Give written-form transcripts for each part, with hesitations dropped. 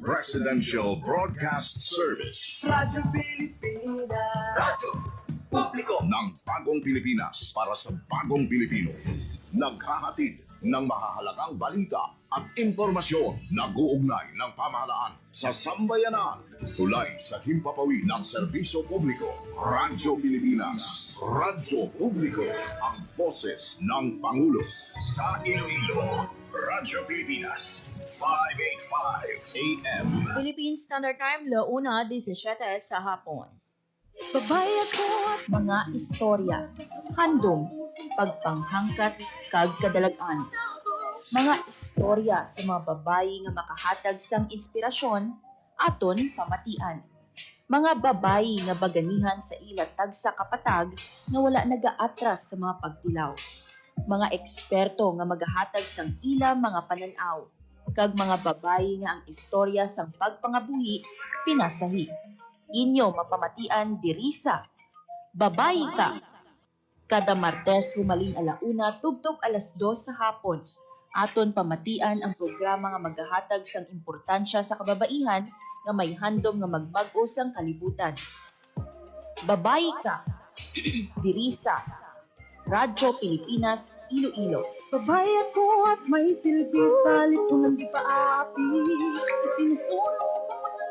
Presidential Broadcast Service. Radyo Pilipinas. Radyo Publiko ng bagong Pilipinas para sa bagong Pilipino. Naghahatid ng mahahalagang balita at impormasyon na guugnay ng pamahalaan sa sambayanan. Tulay sa himpapawid ng serbisyo publiko. Radyo Pilipinas. Radyo Publiko. Ang boses ng Pangulo. Sa Iloilo, Radyo Pilipinas. 585 AM. Philippine Standard Time, 1:17 sa hapon. Babae ako at mga istorya, handom, pagpanghangkat, kag kadalagan. Mga istorya sa mga babae nga makahatag sang inspirasyon, aton pamatian. Mga babae nga baganihan sa ila tagsa kapatag nga wala nagaatras sa mga pagtilaw. Mga eksperto nga magahatag sang ila mga pananaw, kag mga babae nga ang istorya sang pagpangabuhi pinasahi. Inyo mapamatian diri sa Babae Ka. Kada Martes humaling alauna tubtob 2:00 sa hapon. Aton pamatian ang programa nga maghahatag sang importansya sa kababaihan nga may handom nga magbag-o sang kalibutan. Babae Ka. Diri sa Radyo Pilipinas, Iloilo. Babae ako at may silbi sa lipunan di paapi. Sinusulong ko mga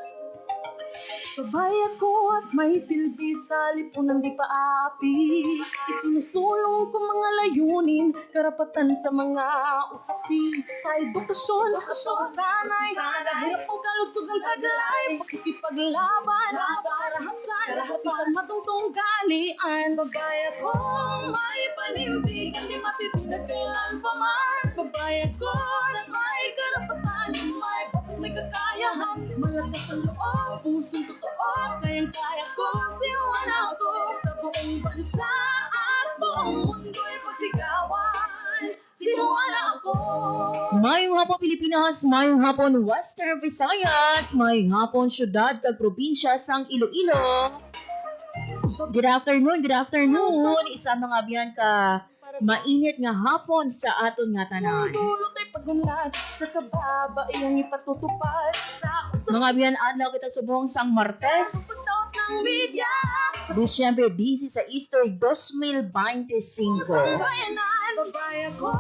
Babae ako at may silbi sa lipunan di paapi. Isinusulong ko mga layunin, karapatan sa mga usapin. Sa edukasyon, sa sanay, hirap ang kalusugan taglay, pakikipaglaban, sa karahasan, sa matungtong galian. Babae ako, may panindig, hindi matitinag kailan pa man. Babae ako na may karapatan, may batas, may kakayahan, malakas ang loob, pusong totoo, kayang-kaya ko, sinuwan ako sa buong bansa at buong mundo'y pasigawan. Sinuwan ako. Mayong hapon Pilipinas, mayong hapon Western Visayas, mayong hapon syudad kag probinsya sang Iloilo. Good afternoon. Isa mga biyan ka mainit nga hapon sa aton nga tanan. Dulot ay pagunlad sa kababaeng ipatutupad sa Mga biyan, adlaw kita subong sang Martes, usap ng media. Disyembre 16 Easter 2025. Bayanan, babae ako,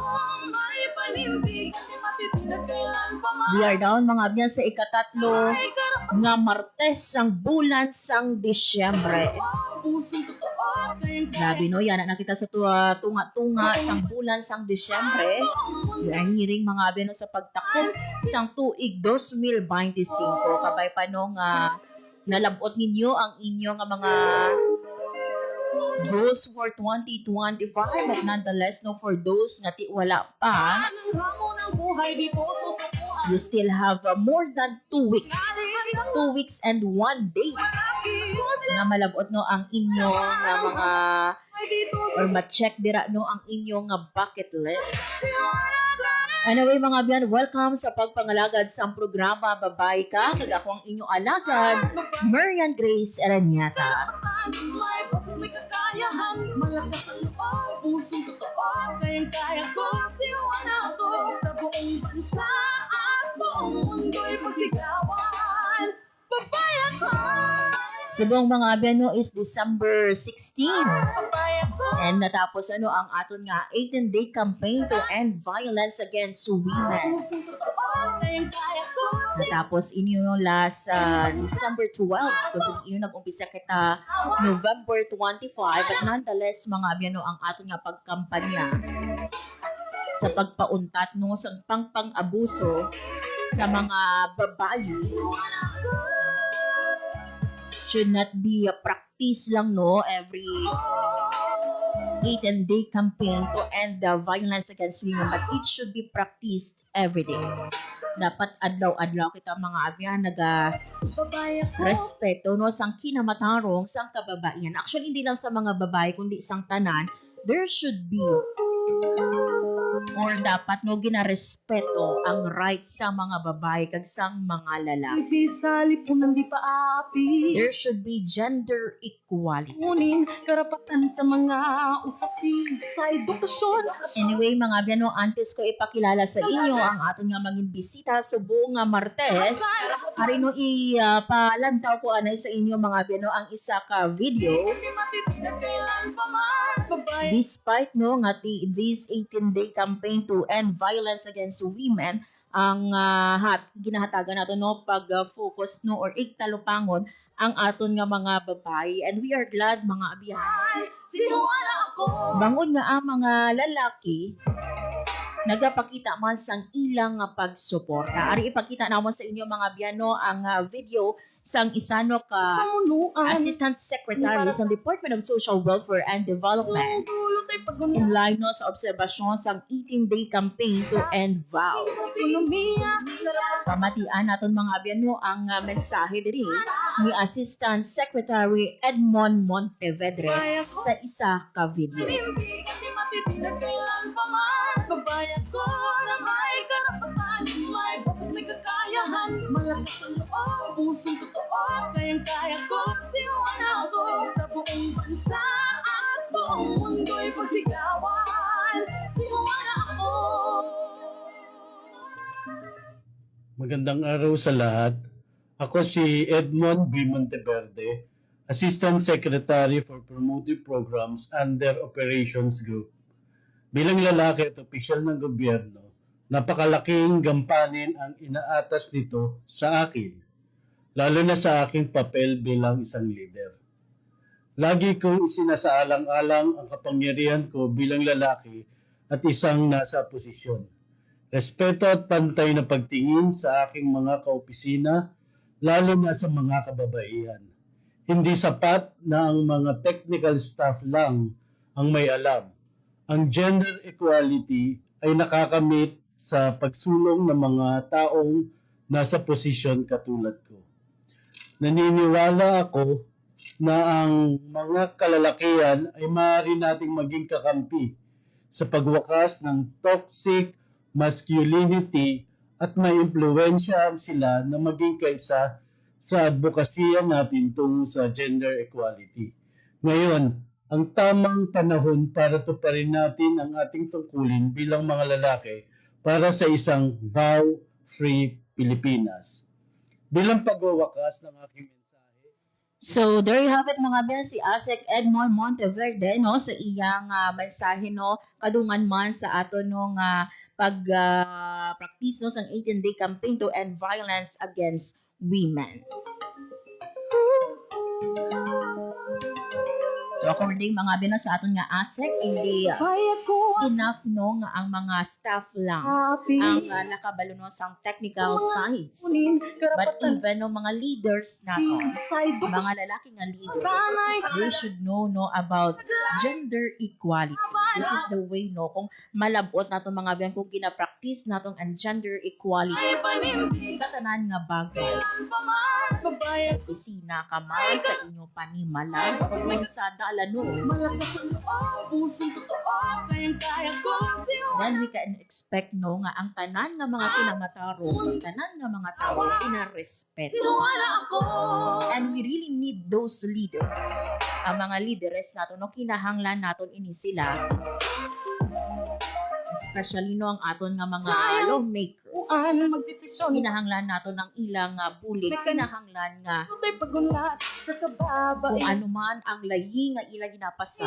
may panindig, hindi matitinag kailan pa man. We are down mga biyan sa ikatatlo May karapatan, nga Martes sang bulan sang Disyembre. pusong totoo, kayang Grabe no, yan na kita sa tunga-tunga sang bulan sang Disyembre. We are hearing mga biyan no, sa pagtakop sang tuig 2025. Kabay pa no nga nalabot ninyo ang inyo nga mga goals for 2025, but nonetheless no, for those nga ti wala pa, ang hamon ng buhay dito susukuan. you still have more than 2 weeks. 2 weeks and 1 day nga malabot no ang inyo nga mga or ma-check dira no ang inyo nga bucket list. Anyway mga biyan, welcome sa pagpangalagad sa programa Babae Ka. Kag ako ang inyong alagad, Marian Grace Aranyata. May batas, may kakayahan, malakas ang loob, pusong totoo, kayang-kaya ko, sinuwan ako sa buong bansa at buong mundo'y pasigawan. Babae ako, Subong mga biyan no is December 16. babae ako, And natapos ang aton nga 18-day campaign to end violence against women. pusong totoo, kayang-kaya ko, Natapos inyo last December 12. Kung inyo nag-umpisa kita November 25. But nonetheless, mga abyan ang aton nga pagkampanya sa pagpauntat no sa pang-abuso sa mga babae should not be a practice lang no every 18-day campaign to end the violence against women, but it should be practiced every day. Dapat adlaw-adlaw kita mga abyan babae ako, respeto no sang kinamatarong sang kababaihan. Actually hindi lang sa mga babae kundi sang tanan, there should be or dapat no ginarespeto ang rights sa mga babae kag sang mga lalaki. hindi sa lipunan di paapi. There should be gender equality. Kunin karapatan sa mga usapin sa edukasyon. Anyway, mga biano, antes ko ipakilala sa inyo ang aton nga maging bisita sa buong nga Martes. Ari no ipalantaw ko anay sa inyo mga biyano ang isa ka video. Despite no nga this 18-day campaign to end violence against women, ang ginahatagan nato no pag-focus no or igtalupangon ang aton nga mga babae, and we are glad mga abiyahan. Bangon nga ang mga lalaki nagapakita man sang ilang nga pagsuporta. Ari ipakita namon sa inyo mga biyano ang video sang isano ka Assistant Secretary sa Department of Social Welfare and Development in line no sa obserbasyon sang 18-day campaign to end vow. Pamatian naton mga biyano ang mensahe diri ni Assistant Secretary Edmond Montevedre sa isa ka video. Babayan ko na may karapatan, may boses, may kakayahan, malakas ang loob, pusong totoo, kayang-kaya ko, sinuwan ako sa buong bansa at buong mundo'y pasigawan, sinuwan ako. Magandang araw sa lahat. Ako si Edmond B. Monteverde, Assistant Secretary for Promotive Programs under Operations Group. Bilang lalaki at opisyal ng gobyerno, napakalaking gampanin ang inaatas nito sa akin, lalo na sa aking papel bilang isang leader. Lagi kong isinasaalang-alang ang kapangyarihan ko bilang lalaki at isang nasa posisyon. Respeto at pantay na pagtingin sa aking mga kaopisina, lalo na sa mga kababaihan. Hindi sapat na ang mga technical staff lang ang may alam. Ang gender equality ay nakakamit sa pagsulong ng mga taong nasa posisyon katulad ko. Naniniwala ako na ang mga kalalakihan ay maaari nating maging kakampi sa pagwakas ng toxic masculinity at may impluwensya sila na maging kaisa sa advokasya natin tungo sa gender equality. Ngayon, ang tamang panahon para tuparin natin ang ating tungkulin bilang mga lalaki para sa isang vow-free Pilipinas. Bilang pagwawakas ng aking mensahe. So there you have it mga ben, si ASEC Edmond Monteverde no sa iyang mensahe no kadungan man sa ato no nga pag-practice no sang 18-day campaign to end violence against women. So according mga bina sa aton nga ASEC, hindi enough no nga ang mga staff lang ang nakabalo no sang technical sides. But even no mga leaders nato, mga lalaki nga leaders, they should know no about gender equality. This is the way no kung malabot nato mga biyan kung gina-practice natong ang gender equality sa tanan nga bagay. Sa opisina ka man, sa inyo panimala, kung sa dalano, then we can expect no nga ang tanan nga mga kinamatarong sa tanan nga mga tao inarespeto. And we really need those leaders. Ang mga leaders nato no kinahanglan naton ini sila. Especially no ang aton nga mga lawmakers. Kinahanglan nato ng ilang bulig, kinahanglan nga kung ano man ang layi nga ila ginapasa.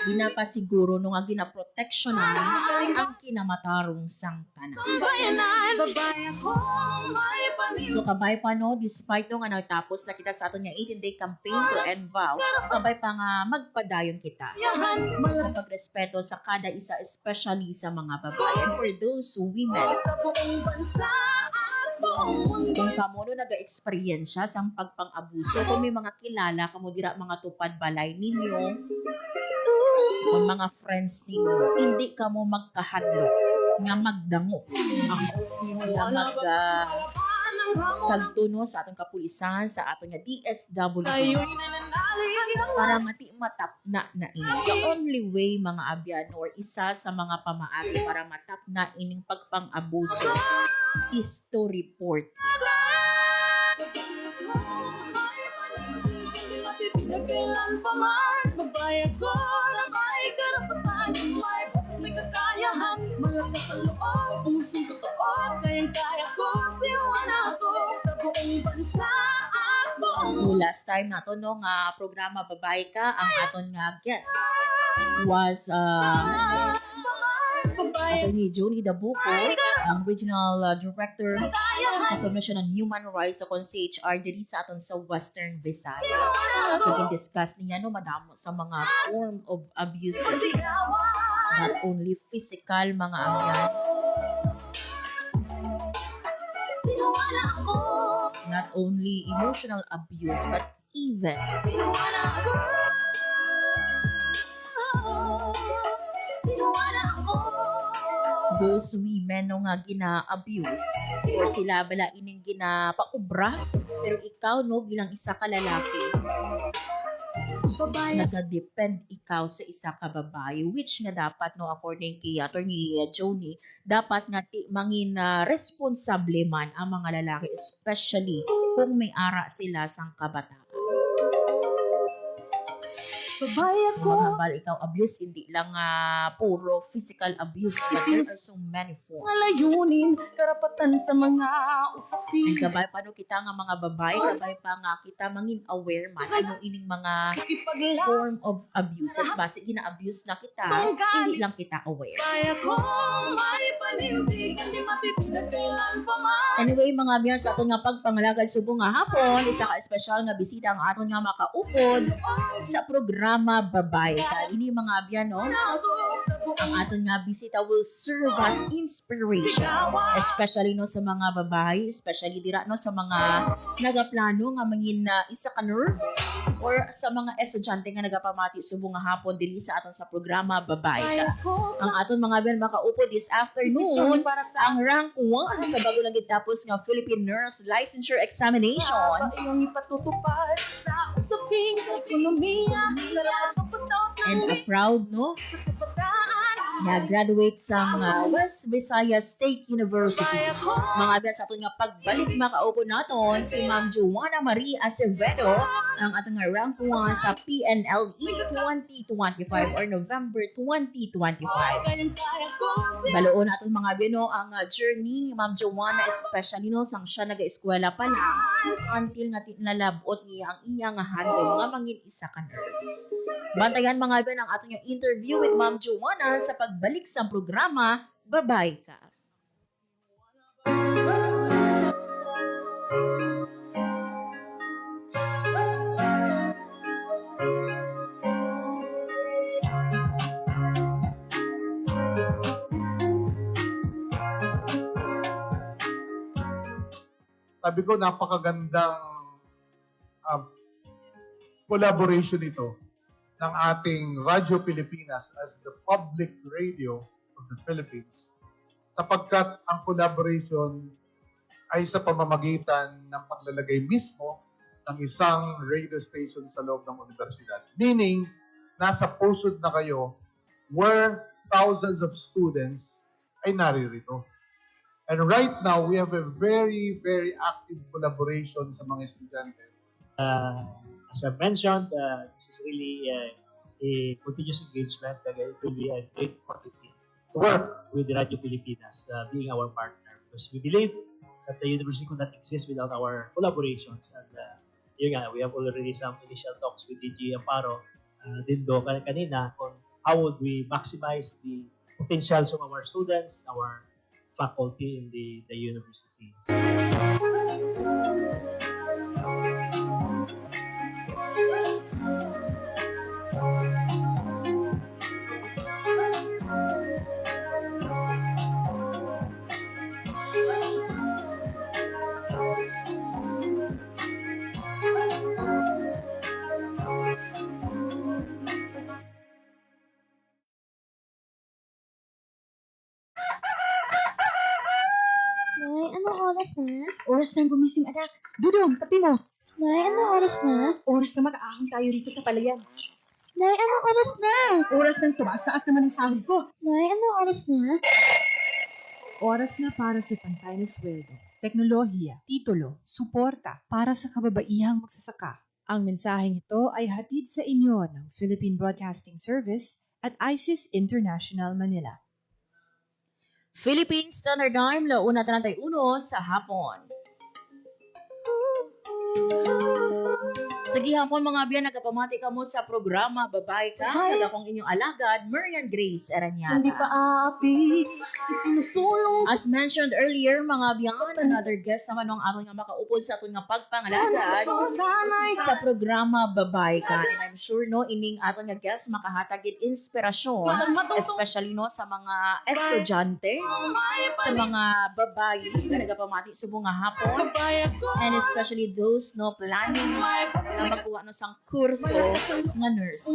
Ginapasiguro no nga ginaproteksyonan ang kinamatarong sang tanan. So kabay pa no, despite no nga nagtapos na kita sa aton nga 18-day campaign to end vow, kabay pa nga magpadayon kita sa pagrespeto sa kada isa, especially sa mga babae. And for those women, kung kamo no naga-experiensya sa pagpang-abuso, kung may mga kilala kamo dira mga tupad balay ninyo, kung mga friends ninyo, hindi kamo magkahadlok nga magdango nga tagtuno sa atong kapulisan, sa atong nga DSWD para matapna na ini. The only way mga abyan or isa sa mga pamaagi para matapna ining pagpang-abuso is to report. Babayan ko na may karapatan, may boses, may kakayahan, malakas ang loob, pusong totoo, kayang-kaya ko. So last time nato no nga programa Babae Ka, ang aton nga guest was Attorney Joni Dabuco, ang regional director sa Commission on Human Rights sa CHR diri sa aton sa Western Visayas. So gin-discuss niya no madamo sa mga form of abuses, not only physical mga angyan, not only emotional abuse, but even those women no nga gina-abuse or sila bala ining ginapaubra, pero ikaw no bilang isa ka lalaki nagka-depend ikaw sa isa ka babae, which nga dapat no according kay Attorney Joni, dapat nga mangin responsable man ang mga lalaki, especially kung may ara sila sang kabataan. Babae So, ako. maghambal ikaw abuse, hindi lang puro physical abuse, but there are so many forms. Malayunin, karapatan sa mga usapin. And kabay pa no kita nga mga babae, kabay pa nga kita mangin aware man ano ining mga Ipaglaban form of abuses. Base gina-abuse na kita, hindi lang kita aware. ako, may panindig, hindi matitinag kailan pa man. Anyway, mga biyan sa aton nga pagpangalagad subong nga hapon, isa ka espesyal nga bisita ang aton nga makaupod sa programa Babae Ka. Ini mga biyan no, ang aton nga bisita will serve as inspiration, especially no sa mga babae, especially dira no sa mga nagaplano nga mangin isa ka nurse or sa mga estudyante nga nagapamati subong nga hapon dili sa aton sa programa Babae Ka. Ang aton mga biyan makaupod this afternoon para sa ang rank 1 sa bago lang gitapos nga Philippine Nurse Licensure Examination. iyong ipatutupad sa usaping ekonomiya. Sarap papatot And a proud no sa kabataan. nga graduate sa West Visayas State University. Mga biyan sa aton nga pagbalik makaupo naton si Ma'am Joanna Marie Acevedo, ang aton nga rank 1 sa PNLE 2025 or November 2025. Kayang-kaya ko Baloon natin mga bino ang journey ni Ma'am Joanna, especially no sang siya nag-eskwela pa lang until nga nalabot niya ang iyang handle nga mangin isa ka nurse. Bantayan mga bino ang ating interview with Ma'am Joanna sa pagbalik sa programa Babae Ka. Sabi ko, napakagandang collaboration ito ng ating Radyo Pilipinas as the public radio of the Philippines, sapagkat ang collaboration ay sa pamamagitan ng paglalagay mismo ng isang radio station sa loob ng universidad. Meaning, nasa pusod na kayo where thousands of students ay naririto. And right now, we have a very, very active collaboration sa mga estudyante. As I mentioned, this is really a continuous engagement. It will be a great opportunity to work with Radio Pilipinas, being our partner. Because we believe that the university could not exist without our collaborations. And yun nga, we have already some initial talks with DG Amparo, Dindo kanina, on how would we maximize the potentials of our students, our faculty in the university. Nay, anong oras na? Oras ng gumising, anak. Dudong, tabi mo. Nay, anong oras na? Oras na mag-aahon tayo rito sa palayan. Nay, anong oras na? Oras ng tumaas-taas naman ang sahod ko. Nay, anong oras na? Oras na para sa pantay na sweldo, teknolohiya, titulo, suporta para sa kababaihang magsasaka. Ang mensaheng ito ay hatid sa inyo ng Philippine Broadcasting Service at ISIS International Manila. Philippine Standard Time, 1:31 sa hapon. Sa gihapon mga biyan, nagapamati ka mo sa programa Babae Ka. Sa akong inyong alagad, Marian Grace Aranyata. Hindi pa aapi, isinusulong As mentioned earlier, mga biyan, another guest naman ng aton nga makaupod sa aton nga pagpangalagad sa programa Babae Ka. And I'm sure no, ining aton nga guest makahatagid inspirasyon, especially no sa mga estudyante, sa mga babae nga nagapamati subong nga hapon, and especially those no planning na magkuha no sang kurso nga nurse.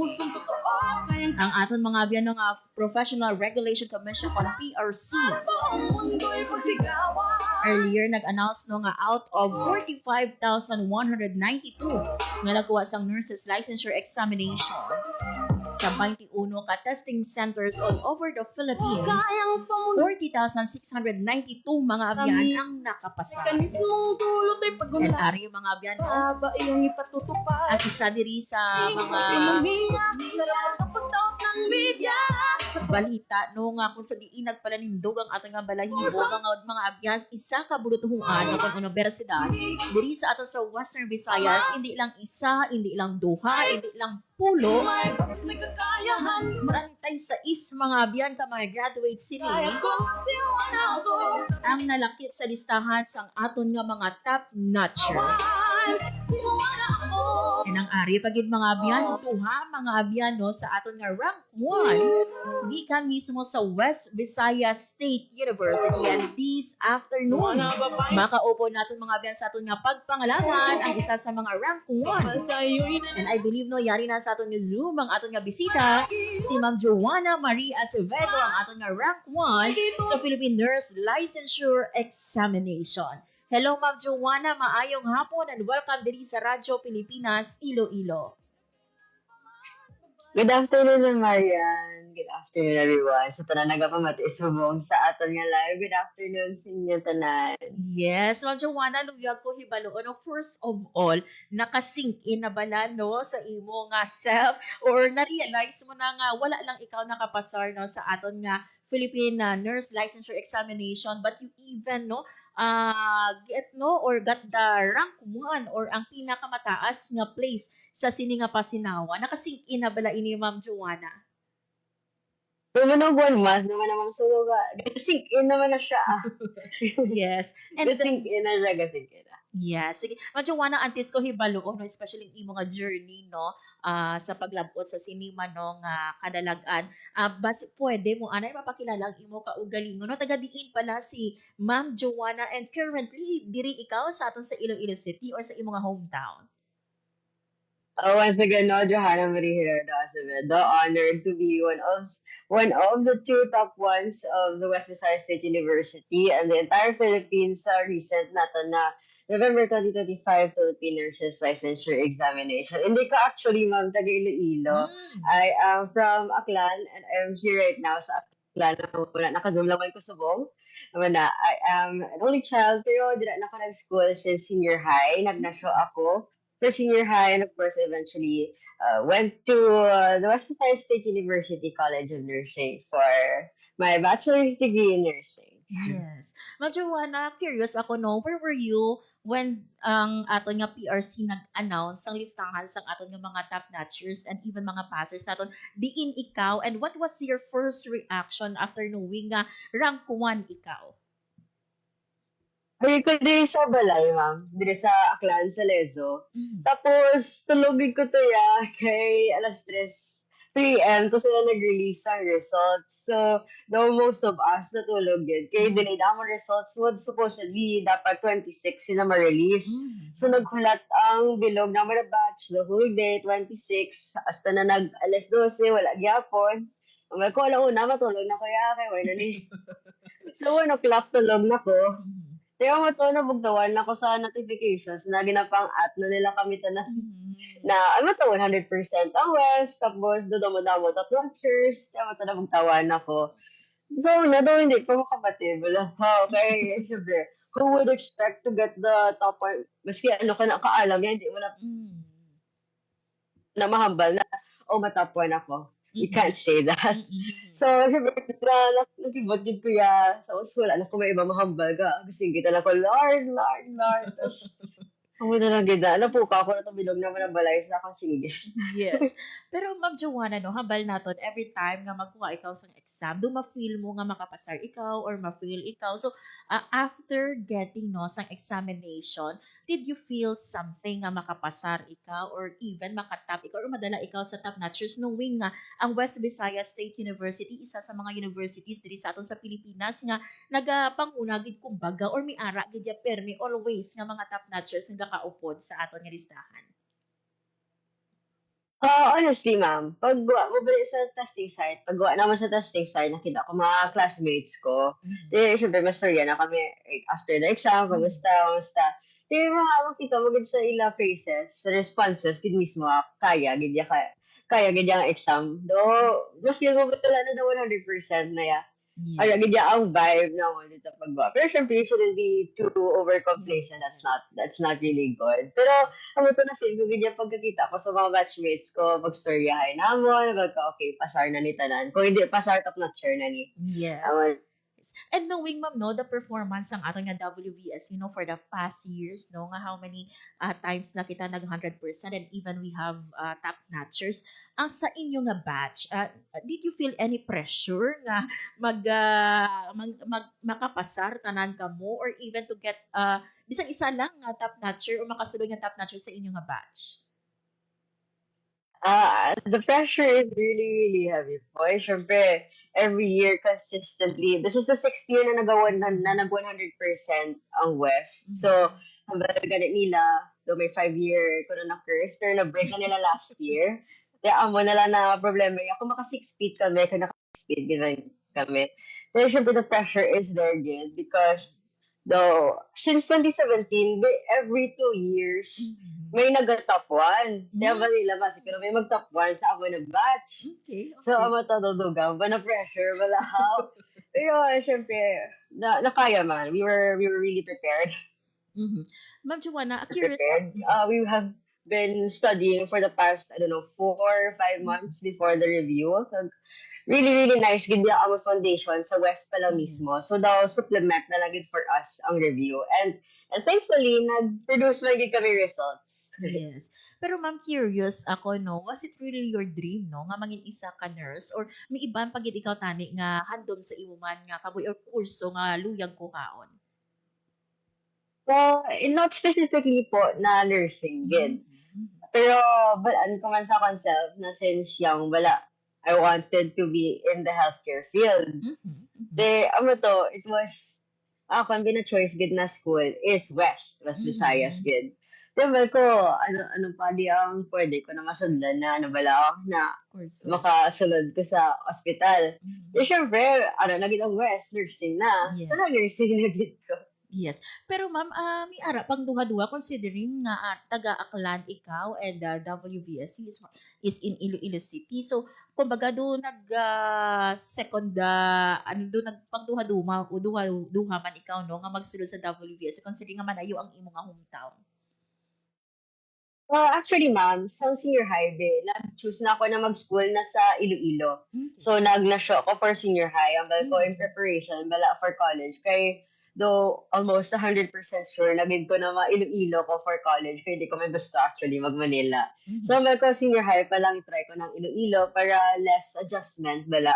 Ang aton mga biyan no nga Professional Regulation Commission on PRC earlier nag-announce no nga out of 45,192 nga nakuha sang nurses licensure examination sa 21 ka testing centers all over the Philippines, 40,692 mga abyan ang nakapasa. Kanismong tulot ay And pagunla. ari mga abyan no, Aba iyong ipatutupad. ang isa diri sa mga Sarap kapataot ng media. balita no nga kung sa diin nagpalanindog ang ating nga balahibo mga abyan isa ka bulutuhan no kung universidad diri sa aton sa Western Visayas, hindi lang isa, hindi lang duha, hindi lang pulo, marantay sa mga abyan ka mga graduate sini ang nalakit sa listahan sang aton nga mga top notcher. And ang ari pagid mga abyan, duha mga abyan no sa aton nga rank 1 gikan mismo sa West Visayas State University. And this afternoon makaupo naton mga abyan sa aton nga pagpangalagan ang isa sa mga rank 1. And I believe no yari na sa aton nga Zoom ang aton nga bisita, si Ma'am Joanna Marie Acevedo, ang aton nga rank 1 sa Philippine Nurse Licensure Examination. Hello Ma'am Joanna, maayong hapon and welcome diri sa Radyo Pilipinas, Iloilo. Good afternoon, Marian. Good afternoon, everyone. Sa tanan nagapamati subong sa aton nga live. Good afternoon sa inyo tanan. Yes, Ma'am Joanna, luyag ko hibalo. No, first of all, nakasink in na bala no sa imo nga self or na-realize mo na nga wala lang ikaw nakapasar no sa aton nga Philippine Nurse Licensure Examination, but you even no get no or got the rank 1 or ang pinakamataas nga place sa sini nga pasinawa. Nakasink in na bala ini Ma'am Joanna? Naman 1 month naman naman suluga. Gasink in naman na siya. Yes. And Gasink in na siya, gasink in na. yes, sige. Ma'am Joanna, antes ko hibalo no, especially yung imo nga journey no sa paglabot sa sinima no nga kadalagan. Bas pwede mo anay mapakilala ang imo kaugalingon no, taga diin pala si Ma'am Joanna and currently diri ikaw sa aton sa Iloilo City or sa imo nga hometown. Once again, no, Johanna Marie Gerardo Acevedo, honored to be one of the 2 top ones of the West Visayas State University and the entire Philippines sa recent nato na November 2025 Philippine Nurses Licensure Examination. Hindi ko actually, ma'am, taga Iloilo. I am from Aklan and I'm here right now sa Aklan. Naka-zoom lang ko subong. I am an only child pero di na ako nag-school since senior high. Nag-nasyo ako for senior high and of course eventually went to the West Visayas State University College of Nursing for my bachelor's degree in nursing. Yes. Ma'am Joanna, curious ako no, where were you when ang aton nga PRC nag-announce ang listahan sang aton nga mga top notchers and even mga passers naton diin ikaw, and what was your first reaction after knowing nga rank 1 ikaw? Ay ko diri sa balay, ma'am. Diri sa Aklan, sa Lezo. Tapos, tulogin ko to ya kay alas 3 p.m. ko sila nag-release ang results. So, no, most of us natulog yun. Kaya delayed ang results would supposedly dapat 26 sila ma-release. So, naghulat ang bilog na mga batch the whole day, 26. Hasta na alas 12, wala gyapon. May ko una, matulog na ko ya kay wala ni. So, 1 o'clock tulog na ko. Kaya mo to, nabugtawan ako sa notifications na ginapang at na nila kami tanan. Na, ano to, 100% ang West, tapos doon top launchers, kaya mo to nabugtawan ako. So, na daw hindi pa compatible. Okay, syempre, who would expect to get the top one? Maski ano ka na kaalam yan, hindi mo na mahambal na, matop one ako. You can't say that. So, syempre, nakibot din ko ya. Tapos, wala na ko may iba mahambal ka. Kasi kita na ko, Lord. Tapos, Ako na lang gid na po ka ako na bilog naman ang balay sa akong singgit. Yes. Pero Ma'am Joanna, no, hambal naton every time nga magkuha ikaw sa exam, do ma-feel mo nga makapasar ikaw or ma-fail ikaw. So, after getting no sang examination, did you feel something nga makapasar ikaw or even makatap ikaw or madala ikaw sa top notchers knowing nga ang West Visayas State University isa sa mga universities diri sa aton sa Pilipinas nga nagapanguna gid kumbaga or may ara gid ya permi always nga mga top notchers nga kaupod sa aton nga listahan. Honestly, ma'am, paggawa mo bali sa testing site, paggawa naman sa testing site, nakita ko mga classmates ko. Di, syempre, masaya na kami after the exam, kamusta. Di, makita mo gid sa ila faces, sa responses, gid mismo, kaya gid ang exam. Do, na-feel mo ba wala na 100% na ya. Ay, Yes. gid ang vibe na mo dito paggawa. Pero syempre, you shouldn't be too overcomplacent. Yes. That's not really good. Pero, ano to na feel ko ganyan pagkakita ko sa mga batchmates ko, magstoryahay na mo, okay, pasar na ni tanan. Kung hindi, pasar top notcher na ni. Yes. Awan. And knowing, ma'am, no, the performance ng ating nga WVS, for the past years, no, nga how many times na kita nag 100% and even we have top notchers. Ang sa inyo nga batch, did you feel any pressure nga makapasar tanan ka mo or even to get bisan isa lang nga top notcher o makasulod nga top notcher sa inyo nga batch? The pressure is really, really heavy po. Syempre, every year consistently. This is the 6th year na nag 100% ang West. So, ang ganit nila, do may 5-year ko na curse, pero na-break na nila last year. Kaya amo na lang na problema. Ako maka 6 feet kami, kung naka 6 feet, gano'n kami. So, syempre, the pressure is there again because since 2017, every 2 years, may nag-top 1. Kaya ba nila siguro may mag-top 1 sa ako na batch. Okay. So, ang matadudugang, ba na pressure, wala how. Pero, syempre, nakaya man. We were really prepared. Ma'am Joanna, curious. We have been studying for the past, 4 or 5 months before the review. So, really, really nice. Gid niya ang foundation sa West pa lang mismo. So, supplement na lang for us ang review. And thankfully, nag-produce man gid kami results. Yes. Pero ma'am, curious ako, no? Was it really your dream, no? Nga maging isa ka nurse? Or may ibang pagid ikaw tani nga handom sa imo man nga kaboy or kurso nga luyang kuhaon? Well, not specifically po na nursing gid. Pero, balaan ko man sa akong self na since young, I wanted to be in the healthcare field. It was, ako, ang choice gid na school is West Visayas gid. Diba ko, ano pa di ang pwede ko na masundan na Kurso. makasunod ko sa ospital. Syempre, naging ang West, nursing na. Yes. So, nursing na gid ko. Yes. Pero ma'am, may ara pang duha-duha considering nga taga-Aklan ikaw and WVSC is in Iloilo City. So, kumbaga do second do nagpangduha-duha o duha man ikaw no nga magsulod sa WVSC considering nga manayo ang imo nga hometown. Actually, ma'am, sa senior high, nag-choose na ako na mag-school na sa Iloilo. So, nag-na-show ako for senior high. Ang bala ko in preparation, bala for college. Kay, though almost 100% sure, naging ko na ma-Iloilo ko for college. Kaya hindi ko may gusto actually mag-Manila. So, ang bala ko senior high pa lang try ko ng Iloilo para less adjustment, bala.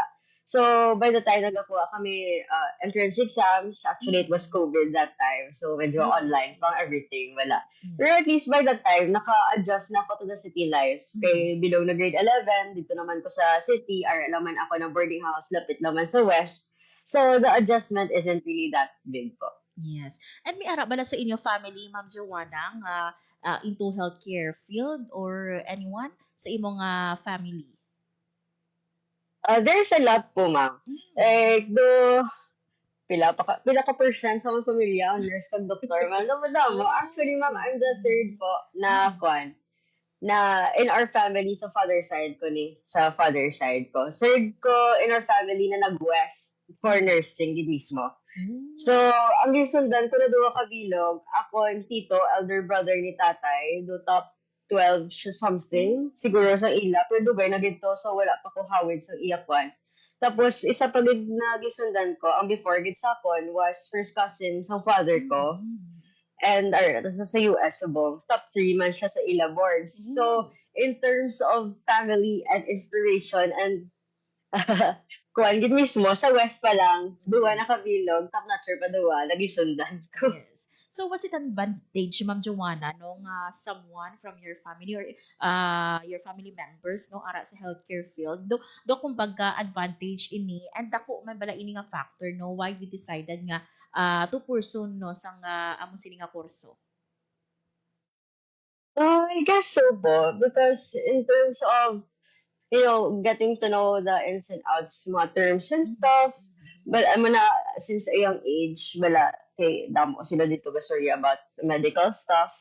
So, by the time nagakuha kami entrance exams, actually it was COVID that time. So, medyo online pang everything, wala. Pero at least by that time, naka-adjust na ako to the city life. Kay bilog na grade 11, dito naman ko sa city, naman ako ng boarding house, lapit naman sa west. So, the adjustment isn't really that big po. Yes. And may ara bala sa inyo family, Ma'am Joanna, nga into healthcare field or anyone sa imong family? There's a lot po, ma'am. Like, pila ka percent sa mga pamilya, nurse kag doktor, man. Madamo. Actually, ma'am, I'm the third po na in our family sa father side ko. Third ko in our family na nag-west for nursing din mismo. So, ang gisundan ko na duwa kabilog, ako ang tito, elder brother ni tatay, do top 12 siya something, siguro sa ila, pero dugay na dito, so wala pa ko hawid sa iyakwan. Tapos, isa pa gid na gisundan ko, ang before gid sa kon was first cousin sa father ko. and sa US subong top 3 man siya sa ila boards. So in terms of family and inspiration and kuan gid mismo sa West pa lang, duwa na kabilog, top notcher pa duwa, nagisundan ko. Yes. So was it an advantage, Ma'am Joanna, no nga someone from your family or your family members no ara sa healthcare field do kumbaga advantage ini and dako man bala ini nga factor no why we decided nga to pursue no sang amo sini nga kurso. I guess so po, because in terms of getting to know the ins and outs, mga terms and stuff. But I'm na, since a young age, bala, kay damo sila dito gastorya about medical stuff.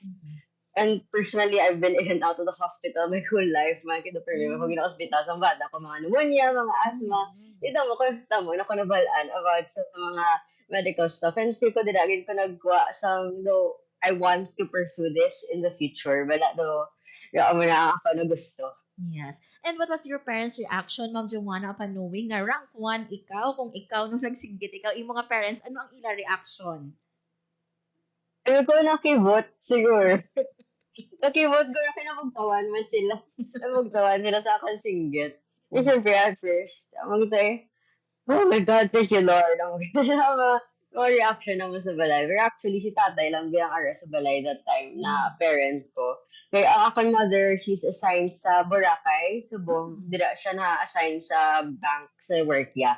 And personally, I've been in and out of the hospital my whole life. Mga kinapermi, ako gina-hospital sa bata ko, mga pneumonia, mga asthma. Dito mo ko, na ko nabalaan about sa mga medical stuff. And still ko dinagin ko nagwa sa, though, I want to pursue this in the future. Bala, though, yung na ako na gusto. Yes. And what was your parents' reaction, Ma'am Joanna, upon knowing nga rank 1 ikaw, kung ikaw nung nagsinggit, ikaw, yung mga parents, ano ang ila reaction? Ano ko nakibot, siguro. Nakibot ko na kinamagtawan man sila. Namagtawan sila sa akin singgit. And syempre, at first, magtay, oh my God, thank you, Lord. Mga reaction naman sa balay. Pero actually, si tatay lang bilang ara sa balay that time na parent ko. Kaya ang aking mother, she's assigned sa Boracay. So, dira siya na-assign sa bank sa work niya.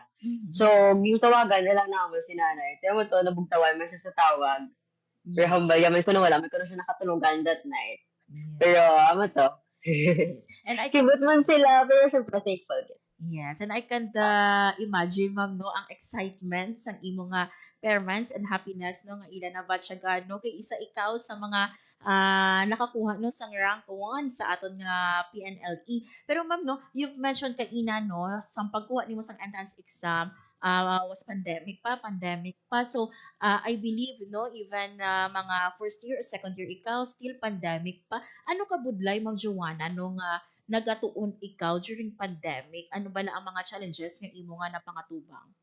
So, yung tawagan na lang naman si nanay. Kaya mo to, nabugtawan man siya sa tawag. Pero hambay, yaman ko na wala. May ko na siya nakatulugan that night. Pero, to. And I Kibot man sila, pero syempre thankful. Yes, and I can imagine, ma'am, no, ang excitement sa imo nga parents and happiness no nga ila na batch no kay isa ikaw sa mga nakakuha no sang rank 1 sa aton nga PNLE. Pero ma'am no, you've mentioned kanina no sang pagkuha nimo sang entrance exam was pandemic pa. So I believe no even mga first year or second year ikaw still pandemic pa. Ano ka budlay, Ma'am Joanna, no nga nagatuon ikaw during pandemic? Ano ba na ang mga challenges nga imo nga napangatubang?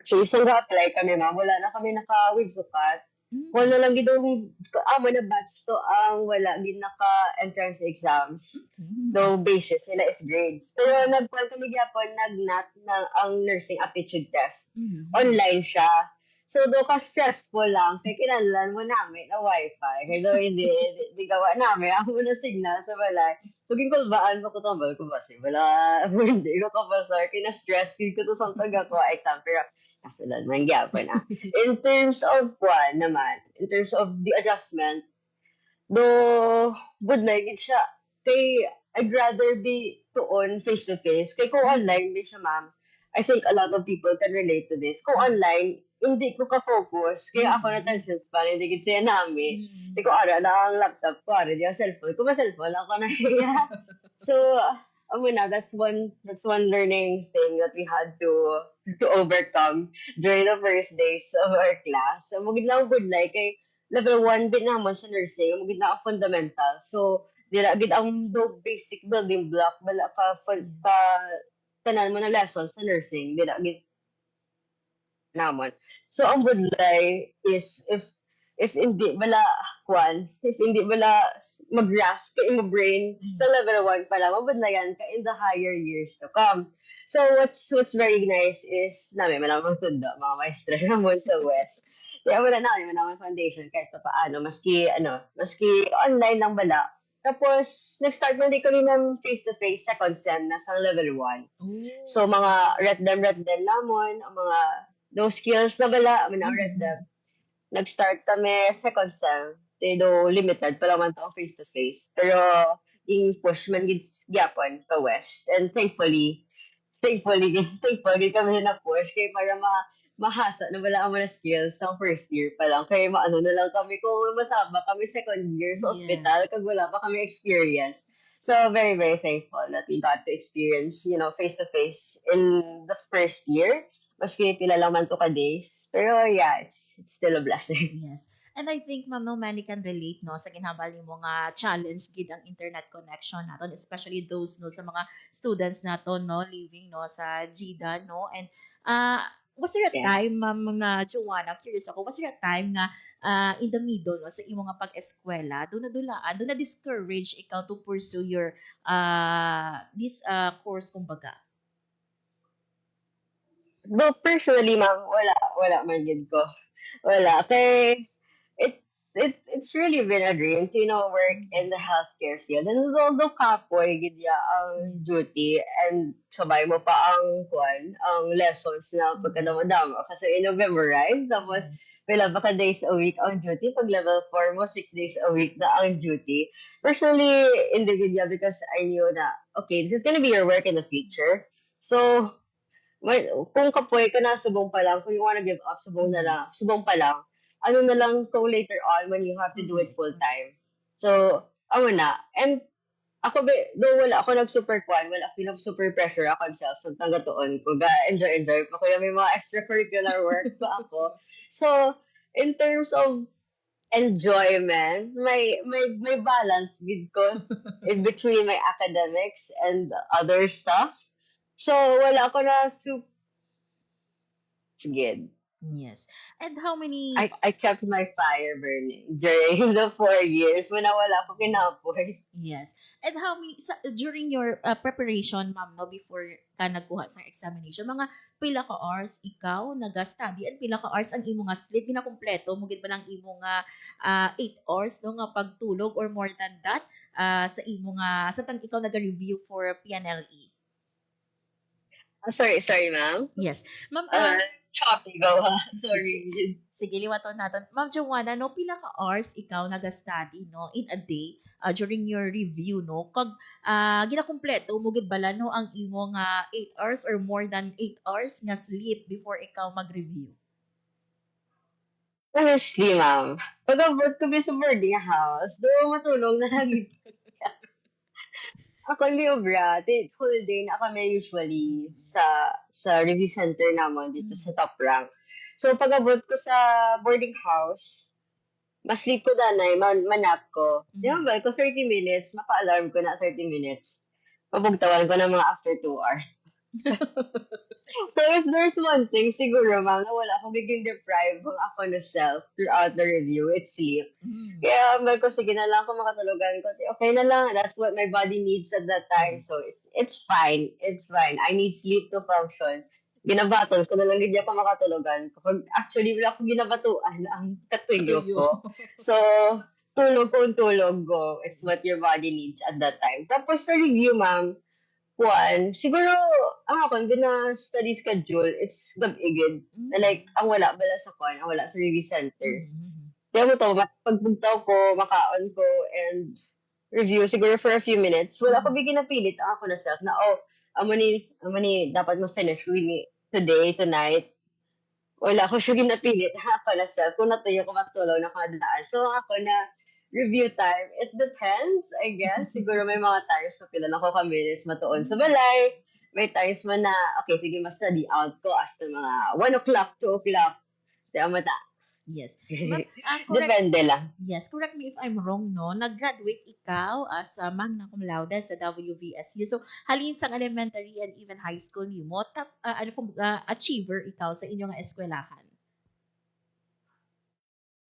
So, isang ga-apply kami, ma'am. Wala na kami naka-wave sukat. Wala lang gidong amo na batch to ang wala gid naka-entrance exams. No basis nila is grades. Pero nagkuhan kami gyapon nag-NAT ng ang nursing aptitude test. Online siya. So, do ka stressful lang. Kaya kinahanglan mo namin na wifi. Kaya do hindi gawa namin. Ako na signal sa balay. So, ginkulbaan mo ko tambal ko ba? Wala, hindi ko kapasar. Kina-stress ko to sa taga ko exam. Pero, kasulad man gyapon na. In terms of in terms of the adjustment, do would like it siya. Kay I'd rather be tuon face to face. Kay kung online di siya, ma'am, I think a lot of people can relate to this. Kung online, hindi ko ka-focus. Kaya ako na tensions pa, hindi ko siya namin. Hindi ko ara na ang laptop ko, ara di ang cellphone. Kung ma-cellphone lang ako na hiya. So, that's one learning thing that we had to overcome during the first days of our class. So, mugid lang good like kay level 1 din naman sa nursing, mugid na ang fundamental. So, dira gid ang basic building block bala ka tanan mo na lessons sa nursing, dira gid naman. So, ang budlay is if hindi bala mag-grasp ka in brain sa level 1 pa lang, mabudlayan ka in the higher years to come. So, what's very nice is namin malamang tundo, mga maestra naman sa West. Kaya wala namin foundation kahit pa paano, maski online lang bala. Tapos, nag-start mo din kami ng face-to-face second sem na sa level 1. So, mga ret them namon, ang mga those skills na bala, ret them. Nag-start kami second sem. Do limited pa lang man to face-to-face. Pero, push man gyapon ka West. And thankfully kami na push kay para mahasa na wala ang mga skills sa first year pa lang. Kaya maano na lang kami kung masaba kami second year sa hospital kag wala pa kami experience. So, very, very thankful that we got to experience, face-to-face in the first year. Maski pila lang man to ka days. Pero yeah, it's still a blessing. Yes. And I think, ma'am, no, many can relate, no, sa ginhabal mo nga challenge gid ang internet connection naton, especially those, no, sa mga students naton, no, living, no, sa GDA, no, and was there a time, ma'am, na Joanna, curious ako, was there a time na in the middle no, sa imong nga pag-eskwela, doon na discourage ikaw to pursue your this course kumbaga? Though personally, ma'am, wala man gid ko. Wala. Kay, it's really been a dream to, work in the healthcare field. And although kapoy, gid ya ang duty, and sabay mo pa ang lessons na pagkadama-dama. Kasi i-memorize, tapos pila ba ka days a week ang duty, pag level 4 mo, 6 days a week na ang duty. Personally, hindi gid ya, because I knew na, okay, this is gonna be your work in the future. So, kung kapoy ka na, subong pa lang. Kung you wanna give up, subong na lang. Subong pa lang. Ano na lang to later on when you have to do it full time. So, ako na. And ako, though wala ako nag-super wala ako nag-super pressure ako self. So, tanggatoon ko. Enjoy pa ko. May mga extracurricular work pa ako. So, in terms of enjoyment, may balance gid ko in between my academics and other stuff. So, wala ako na good. Yes. And how many I kept my fire burning during the 4 years when wala ko kinapoy. Yes. And how many during your preparation, ma'am, no, before ka nagkuha sa examination, mga pila ka hours ikaw naga-study and pila ka hours ang imong nga sleep ginakumpleto mo gid ba lang imong 8 hours no nga pagtulog or more than that sa imong sa tang ikaw naga-review for PNLE? Sorry, ma'am. Yes. Ma'am, choppy go ha. Sorry. sige, liwaton natin. Ma'am Joanna, no, pila ka hours ikaw naga-study, no, in a day during your review, no? Kag ginakumpleto mo gid bala no ang imong 8 hours or more than 8 hours nga sleep before ikaw mag-review? Honestly, ma'am, pag-abot ko sa boarding house, doon matulog na lagi. Ako liobra, whole day na kami usually sa review center naman dito sa top rank. So pag-abot ko sa boarding house, ma-sleep ko danay, manap ko. Di ba, ko 30 minutes, maka-alarm ko na 30 minutes. Mabugtawan ko na mga after 2 hours. So if there's one thing, siguro ma'am, na wala akong biging deprive ng ako na self throughout the review, it's sleep. Kaya ko, sige na lang ako makatulugan ko. Okay na lang, that's what my body needs at that time. So it's fine. It's fine. I need sleep to function. Ginabaton ko na lang hindi ako makatulugan. Actually, wala akong ginabatuan ang katuyo ko. So, tulog ko. It's what your body needs at that time. Tapos sa review, ma'am, siguro, ang ako, study schedule, it's gab-igid. Like, ang wala bala sa ang wala sa review center. Kaya mo to, pagbugtaw ko, makaon ko, and review, siguro for a few minutes, wala ko bigyan napilit ang ako na self na, amo ni dapat ma-finish with me today, tonight. Wala ko siya ginapilit ako na self. Kung natuyo ko matulog na kadaan. So, ako na, review time, it depends, I guess. Siguro may mga times na pila lang ko ka minutes matuon sa balay. May times man na, okay, sige, ma-study out ko hasta mga 1 o'clock, 2 o'clock. Diyan mata. Yes. Depende lang. Yes, correct me if I'm wrong, no? Nag-graduate ikaw as a magna cum laude sa WVSU. So, halin sa elementary and even high school nimo, achiever ikaw sa inyong eskwelahan?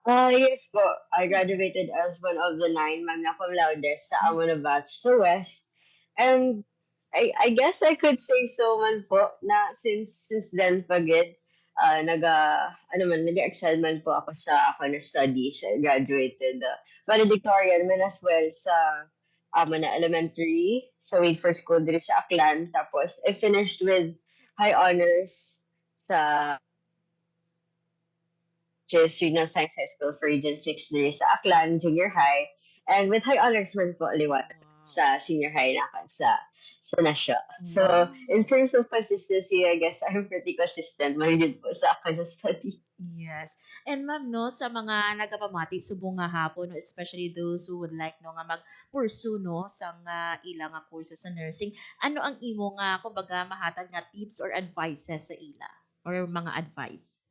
Yes po. I graduated as one of the 9 magna cum laude sa amo na batch sa West. And I guess I could say so man po na since then pagid nag-excel man po ako sa ako na studies. I graduated valedictorian man as well sa amo na elementary sa Wade First School diri sa Aklan. Tapos I finished with high honors sa Regional Science High School for Region 6 diri sa Aklan Junior High, and with high honors man po liwat sa senior high nakan sa Nasyo. So, in terms of consistency, I guess I'm pretty consistent man po sa akin na study. Yes. And ma'am, no, sa mga nagapamati subong nga hapon, no, especially those who would like no nga mag-pursue no sa ilang nga kurso sa nursing, ano ang imo nga kumbaga mahatag nga tips or advices sa ila or mga advice?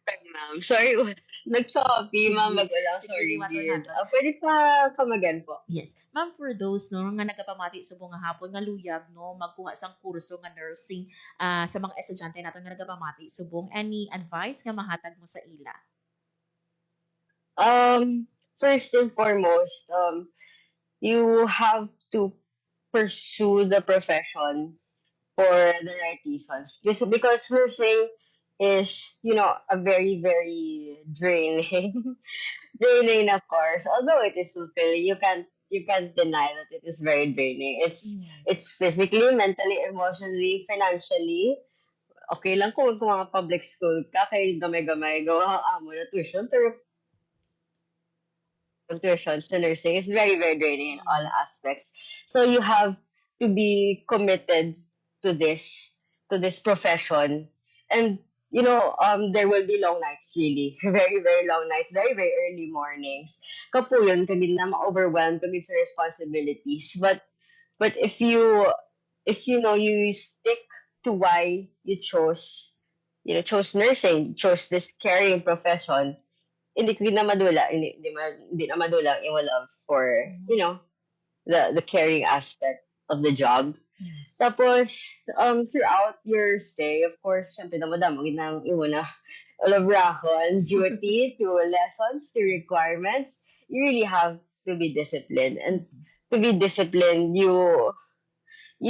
Sorry, ma'am. Sorry. Nag-Shopee, ma'am, Sige. magulang, Sige, sorry, iwato Gid. nato. Pwede pa kamagan po. Yes. Ma'am, for those no nga nagapamati subong nga hapon nga luyag no magkuha sang kurso nga nursing sa mga estudyante nato nga nagapamati subong, any advice nga mahatag mo sa ila? First and foremost, you have to pursue the profession for the right reasons. Because nursing is, a very, very draining, draining na course. Although it is fulfilling, you can't deny that it is very draining. It's physically, mentally, emotionally, financially. Okay lang kung mga public school ka, kay gamay-gamay, gawa ang amo na tuition, pero tuition sa nursing is very, very draining in all aspects. So you have to be committed to this profession. And there will be long nights, really. Very, very long nights, very, very early mornings. Kapuyon, kagid na ma-overwhelmed, kagid sa responsibilities. But if you you stick to why you chose nursing, chose this caring profession, hindi ko na madula, hindi na madula yung love for, the caring aspect of the job. Yes. Tapos, throughout your stay, of course, syempre, namadamo, ginang na olabrahon, duty, to lessons, to requirements. You really have to be disciplined. And to be disciplined, you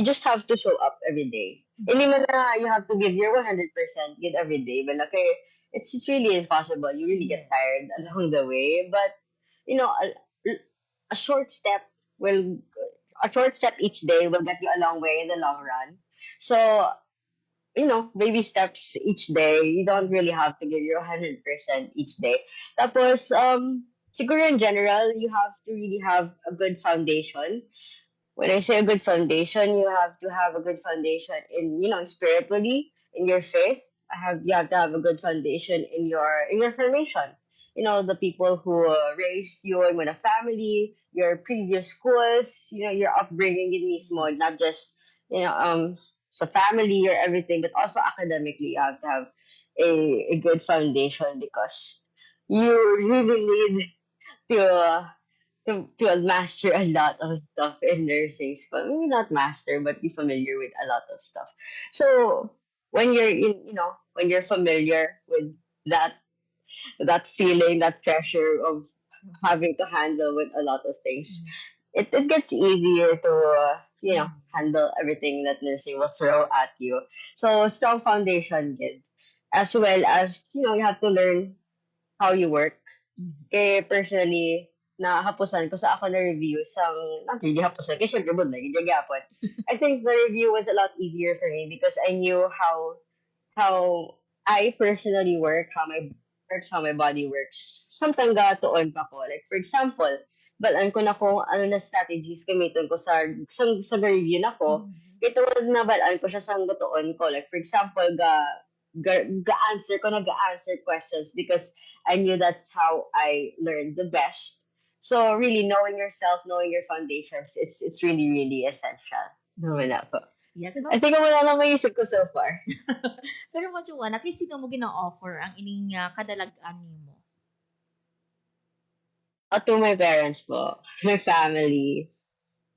just have to show up every day. Hindi mo na you have to give your 100% give every day. But okay, it's really impossible. You really get tired along the way. But, a short step each day will get you a long way in the long run. So, baby steps each day. You don't really have to give your 100% each day. Tapos, siguro in general, you have to really have a good foundation. When I say a good foundation, you have to have a good foundation in, spiritually, in your faith. You have to have a good foundation in your formation. The people who raised you in a family, your previous schools, your upbringing in mismo, not just, sa family or everything, but also academically, you have to have a good foundation because you really need to master a lot of stuff in nursing school. Maybe not master, but be familiar with a lot of stuff. So when you're familiar with that feeling, that pressure of having to handle with a lot of things, it gets easier to handle everything that nursing will throw at you. So strong foundation, kid. As well as, you have to learn how you work. Kaya personally, nahapusan ko sa ako na review not really hapusan, kasi syempre bud lagi gyapon. I think the review was a lot easier for me because I knew how I personally work, how my body works. Something gatuon pa ko. Like for example, balaan ko na kung ano na strategies gamiton ko sa review na ko. Ito na balaan ko siya sa gatuon ko. Like for example, ga-answer questions because I knew that's how I learned the best. So really knowing yourself, knowing your foundations, it's really, really essential. Wala po. Yes, I think wala lang maisip ko so far. Pero mo Joanna, kay sino mo gina-offer ang ining kadalagan nimo? To my parents po, my family.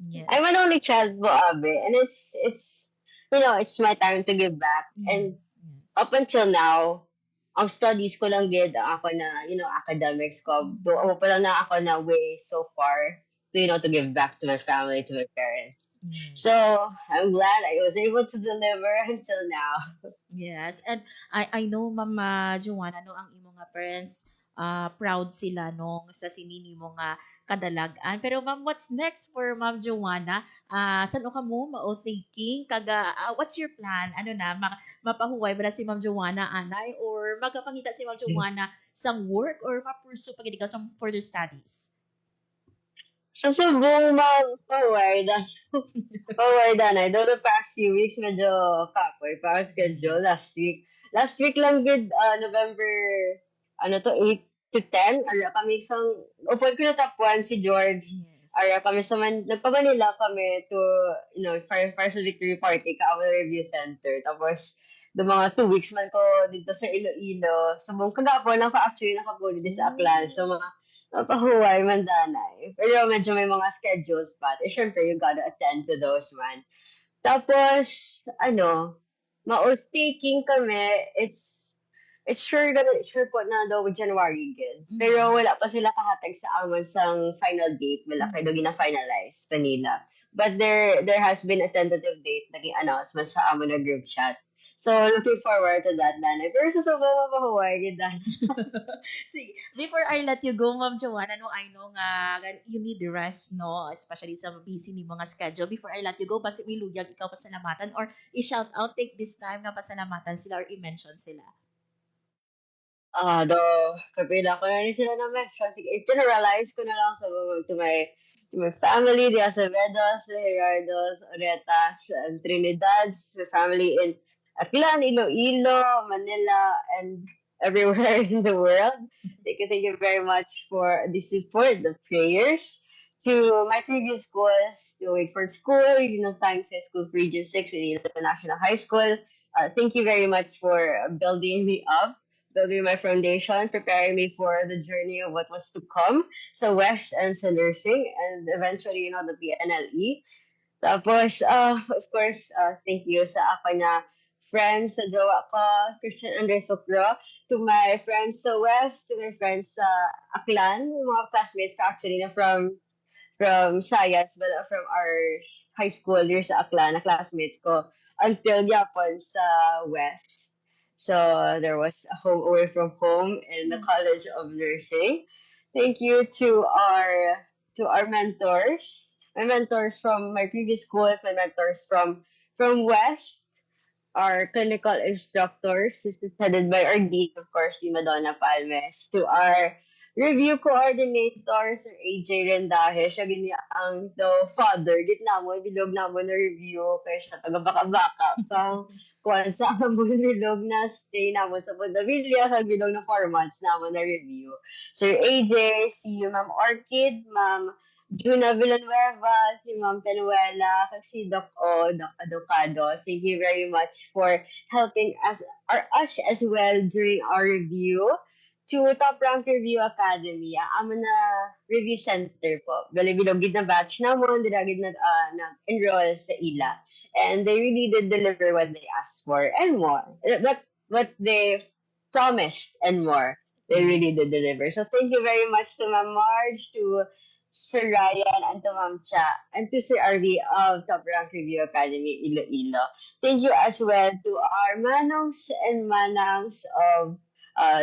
Yes. I'm an only child po, Abe, and it's it's my time to give back. And up until now, ang studies ko lang gid ako na, academics ko. Ako pa lang na ako na way so far to give back to my family, to my parents. So, I'm glad I was able to deliver until now. Yes, and I know Mama Joanna no ang imo nga parents proud sila nung sa sinini mo nga kadalagan. Pero ma'am, what's next for Ma'am Joanna? Saan ka mo mao thinking what's your plan? Ano na mapahuway ba si Ma'am Joanna anay or magapangita si Ma'am Joanna sang work or ma-pursue pagid ka sang further studies? Sa subong forward na. Though the past few weeks, medyo kapoy para schedule last week. Last week lang good, November, 8 to 10. Ara kami upon ko na top 1 si George. Ara kami nagpa-Manila kami to, Fire Victory Party, Kaaway Review Center. Tapos, the mga 2 weeks man ko dito sa Iloilo. So, buong kagapon ako actually nakapuli dito sa Aklan. So, mga mapahuway, mandanay. Pero medyo may mga schedules pa. Eh, syempre, you gotta attend to those, man. Tapos, ma-taking kami, it's sure po na daw January gid. Pero wala pa sila kahatag sa amon sang final date. Wala kayo gina-finalize pa nila. But there has been a tentative date naging announcement sa amon na group chat. So, looking forward to that, Danay. Pero sa sobrang mapahuway, gid, Danay. Sige, before I let you go, Ma'am Joanna, no, I know nga you need rest, no, especially sa busy ni mga schedule. Before I let you go, basi may luyag ikaw pasalamatan or i-shout out, take this time na pasalamatan sila or i-mention sila. Do, kapila ko na rin sila na mention. Sige, i-generalize ko na lang to my family, the Acevedos, the Gerardos, Oretas, and Trinidads, my family in Aklan, Iloilo, Manila, and everywhere in the world. Thank you very much for the support, the prayers. To my previous schools, to Wakeford School, Science High School, Region 6, and International High School. Thank you very much for building me up, building my foundation, preparing me for the journey of what was to come sa West and sa nursing, and eventually, the PNLE. Tapos, of course, thank you sa akin na friends sa jowa ko, Christian Andres Ocro, to my friends sa West, to my friends sa Aklan, mga classmates ko actually na from science, but from our high school year sa Aklan, na classmates ko, until Yapon sa West. So, there was a home away from home in the College of Nursing. Thank you to our mentors, my mentors from my previous schools, my mentors from West, our clinical instructors. This is headed by our dean, of course, the Madonna Palmes. To our review coordinator, Sir AJ Rendaje. Siya ang the father. Gitna mo, bilog na mo na review. Kaya siya taga-baka-baka. Pang kuwan sa amon bilog na stay na mo sa Pondavilla. Sa bilog na formats na mo na review. Sir AJ, si Ma'am Orchid, Ma'am Juna Villanueva, si Ma'am Penuela, si Doc Adocado. Thank you very much for helping us as well during our review. To Top Rank Review Academy, ang amo na review center po. Bilogid na batch namon, dilagid na enroll sa ila. And they really did deliver what they asked for and more. What they promised and more. They really did deliver. So thank you very much to Ma'am Marge, to Sir Ryan, and to Ma'am Cha, and to Sir RV of Top Rank Review Academy, Iloilo. Thank you as well to our manongs and manangs of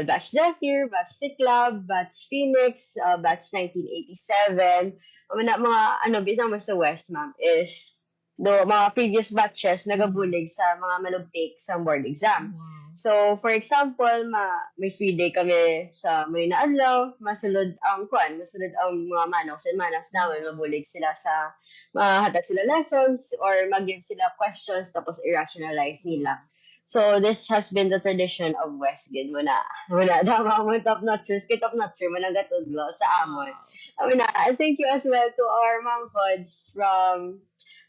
Batch Zephyr, Batch Ciclab, Batch Phoenix, Batch 1987. Mga bitang mo sa West, ma'am, is mga previous batches nagabulig sa mga malugtik sa board exam. So, for example, may free day kami sa Marina Adlaw, masulod ang mga manoks and manas namin, mabulig sila sa, mahatag sila lessons, or mag-give sila questions, tapos i-rationalize nila. So, this has been the tradition of Westgate. Wala dama mo top-notchers, kay top-notcher, managatudlo sa amon. And thank you as well to our mangkods from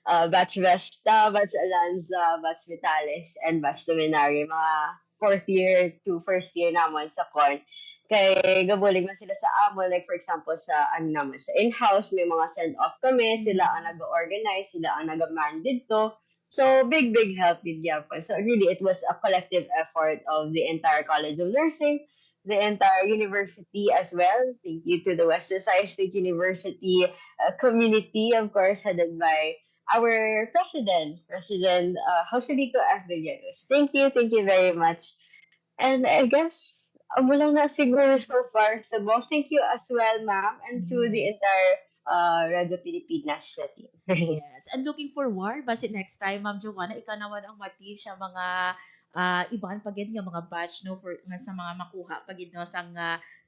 Batch Vesta, Batch Alanza, Batch Vitalis, and Batch Luminary, mga 4th year to 1st year naman sa CORN. Kay gabulig man sila sa amon, like for example sa sa in-house, may mga send-off kami, sila ang nag-organize, sila ang nag-man dito. So, big help with Yapon. So, really, it was a collective effort of the entire College of Nursing, the entire university as well. Thank you to the Western State University community, of course, headed by our President Joselico F. Villanos. Thank you very much. And I guess, amo lang na siguro so far. So, thank you as well, ma'am, and to the entire Radio Pilipinas team. Yes. And looking forward, basi next time, Ma'am Joanna, ikaw naman ang mati siya mga iban pagid nga mga batch no for nga sa mga makuha pagid no sang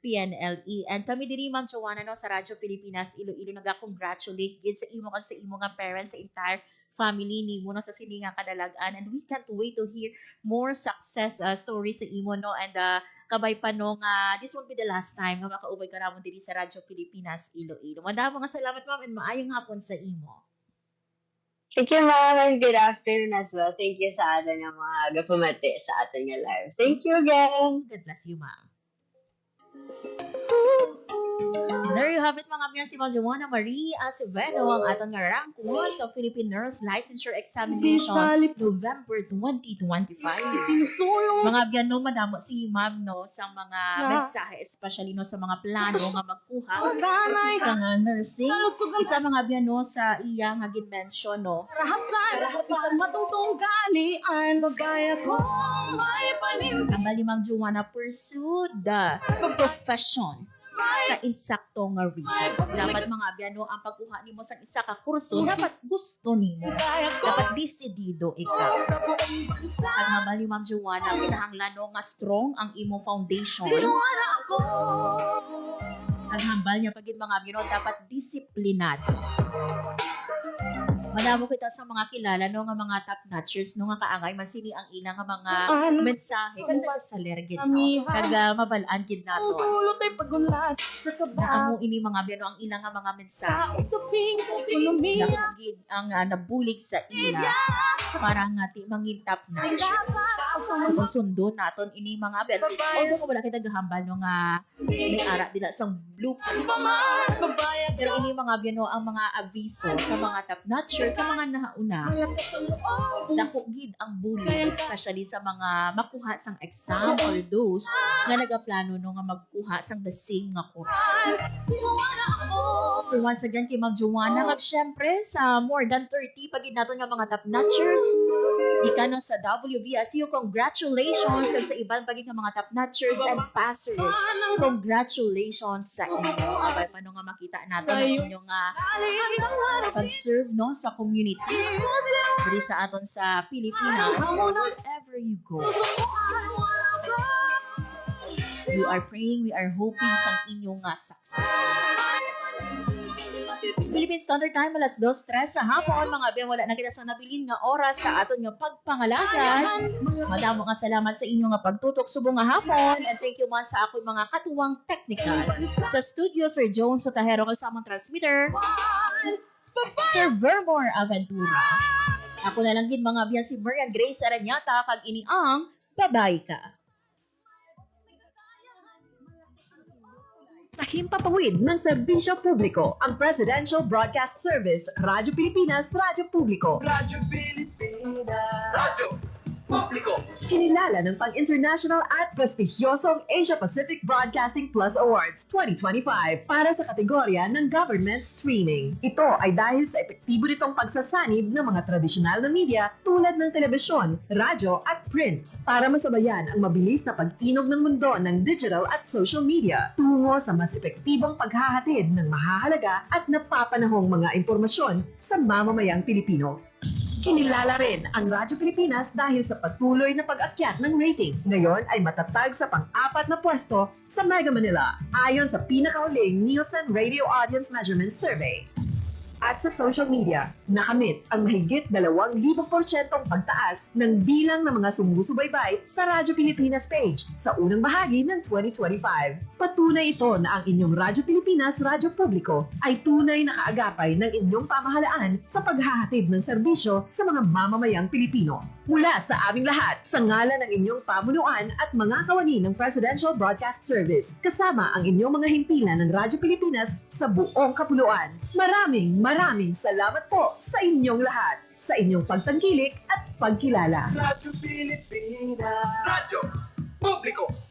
PNLE. And kami diri Ma'am Joanna no sa Radyo Pilipinas Iloilo naga-congratulate gid sa imo kag sa imo nga parents, sa entire family nimo no sa sininga kadalagan, and we can't wait to hear more success stories sa imo no, and kabay pa no nga this won't be the last time nga makaubay ka ramon diri sa Radyo Pilipinas Iloilo. Madamo nga salamat, ma'am, and maayong hapon sa imo. Thank you, ma'am, and good afternoon as well. Thank you sa atin ng mga gapumati sa atin nga live. Thank you again. God bless you, ma'am. There you have it, mga biyan, si Ma'am Joanna Marie Acevedo, ang aton nga rank 1 sa Philippine Nurse Licensure Examination November 2025. Mga biyan, no, madamo si Ma'am, no, sa mga mensahe, especially, no, sa mga plano nga magkuha sa nga nursing. Isa, mga biyan, no, sa iya nga gin-mention, no, Rahasan matutong ganian, bagay ako may panindig. ang bali Ma'am Joanna pursued the profession sa insakto nga reason. Dapat, mga biano, ang pagkuha nimo sa isa ka kurso, dapat gusto nimo. Dapat desidido ikaw. Ang mabali, Ma'am Joanna, kinahanglan no nga strong ang imo foundation. Ang hambal niya pagid, mga biano, dapat disiplinado. Madamo kita sa mga kilala no nga mga top notchers no nga kaangay man sini ang ilang nga mga mensahe kag nagasaler gid no kag mabalaan gid nato na amo ini mga biano ang ilang nga mga mensahe gid ang nabulig sa ila para nga ti mangin top notch. So sundo naton ini mga biano although wala kita gahambal no nga may ara dila sang blueprint pero ini mga biano ang mga aviso sa mga top notchers sa mga nahauna, dako gid ang bullying, especially sa mga makuha sang exam or those nga nagaplano no nga magkuha sang the same nga course. So once again kay Ma'am Joanna, kag syempre sa more than 30 pagid naton nga mga top notchers, ika no sa WVSU, congratulations kag sa iban pagid nga mga top notchers and passers. Congratulations sa inyo. Abay pa no nga makita naton ang inyong pag-serve no sa community diri sa aton sa Pilipinas or wherever you go. We are praying, we are hoping sa inyong success. Philippine Standard Time, alas 2:03 sa hapon. Mga biyan, wala na kita sa nabilin nga oras sa aton nga pagpangalagan. Madamo nga salamat sa inyo nga pagtutok subong nga hapon. And thank you man sa ako'y mga katuwang technical. Sa studio, Sir Jones Sotahero kag sa among transmitter, Sir Vermore Aventura. Ako na lang gid, mga biyan, si Marian Grace Aranyata, kag ini ang Babay Ka. Sa himpapawid ng serbisyo publiko, ang Presidential Broadcast Service, Radyo Pilipinas, Radyo Publiko. Radyo Pilipinas. Radyo Publiko. Kinilala ng pang-international at prestigyosong Asia Pacific Broadcasting Plus Awards 2025 para sa kategorya ng Government Streaming. Ito ay dahil sa epektibo nitong pagsasanib ng mga tradisyonal na media tulad ng telebisyon, radyo at print para masabayan ang mabilis na pag-inog ng mundo ng digital at social media tungo sa mas epektibong paghahatid ng mahahalaga at napapanahong mga impormasyon sa mamamayang Pilipino. Kinilala rin ang Radyo Pilipinas dahil sa patuloy na pag-akyat ng rating. Ngayon ay matatag sa pang-4 na pwesto sa Mega Manila ayon sa pinakahuling Nielsen Radio Audience Measurement Survey. At sa social media, nakamit ang mahigit 2,000% pagtaas ng bilang ng mga sumusubaybay sa Radyo Pilipinas page sa unang bahagi ng 2025. Patunay ito na ang inyong Radyo Pilipinas Radyo Publiko ay tunay na kaagapay ng inyong pamahalaan sa paghahatid ng serbisyo sa mga mamamayang Pilipino. Mula sa aming lahat, sa ngalan ng inyong pamunuan at mga kawani ng Presidential Broadcast Service, kasama ang inyong mga himpilan ng Radyo Pilipinas sa buong kapuluan. Maraming salamat po sa inyong lahat, sa inyong pagtangkilik at pagkilala. Radyo Pilipinas. Radyo Publiko.